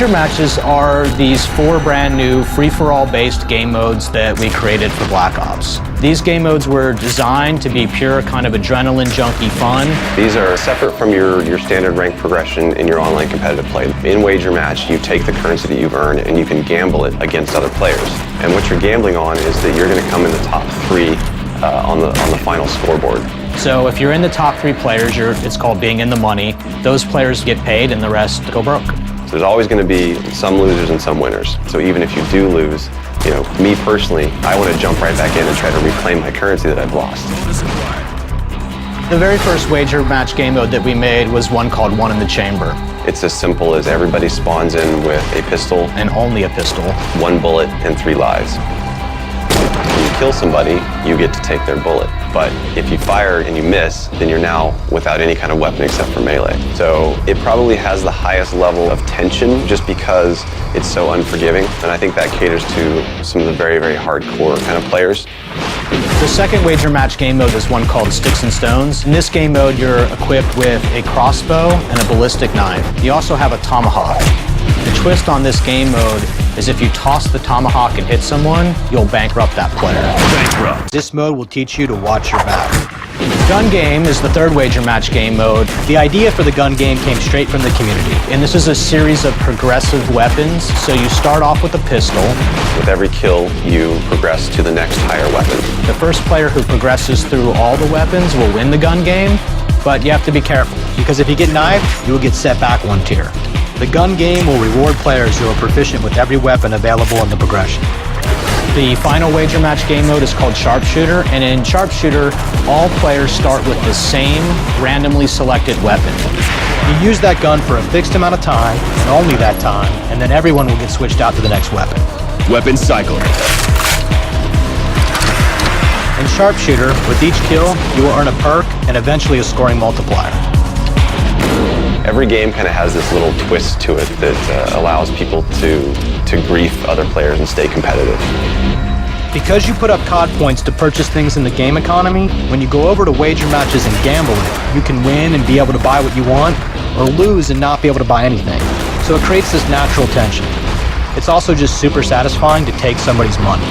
Wager matches are these 4 brand new free-for-all based game modes that we created for Black Ops. These game modes were designed to be pure kind of adrenaline junkie fun. These are separate from your standard rank progression in your online competitive play. In Wager Match, you take the currency that you've earned and you can gamble it against other players. And what you're gambling on is that you're going to come in the top 3 on the final scoreboard. So if you're in the top 3 players, it's called being in the money. Those players get paid and the rest go broke. So there's always going to be some losers and some winners. So even if you do lose, me personally, I want to jump right back in and try to reclaim my currency that I've lost. The very first Wager Match game mode that we made was one called One in the Chamber. It's as simple as everybody spawns in with a pistol. And only a pistol. 1 bullet and 3 lives. When you kill somebody, you get to take their bullet. But if you fire and you miss, then you're now without any kind of weapon except for melee. So it probably has the highest level of tension just because it's so unforgiving. And I think that caters to some of the very, very hardcore kind of players. The second Wager Match game mode is one called Sticks and Stones. In this game mode, you're equipped with a crossbow and a ballistic knife. You also have a tomahawk. The twist on this game mode is if you toss the tomahawk and hit someone, you'll bankrupt that player. Bankrupt. This mode will teach you to watch your back. Gun Game is the third Wager Match game mode. The idea for the gun game came straight from the community. And this is a series of progressive weapons. So you start off with a pistol. With every kill, you progress to the next higher weapon. The first player who progresses through all the weapons will win the gun game, but you have to be careful. Because if you get knifed, you will get set back 1 tier. The gun game will reward players who are proficient with every weapon available in the progression. The final Wager Match game mode is called Sharpshooter, and in Sharpshooter, all players start with the same randomly selected weapon. You use that gun for a fixed amount of time, and only that time, and then everyone will get switched out to the next weapon. Weapon cycle. In Sharpshooter, with each kill, you will earn a perk and eventually a scoring multiplier. Every game kind of has this little twist to it that allows people to grief other players and stay competitive. Because you put up COD points to purchase things in the game economy, when you go over to Wager Matches and gamble it, you can win and be able to buy what you want, or lose and not be able to buy anything. So it creates this natural tension. It's also just super satisfying to take somebody's money.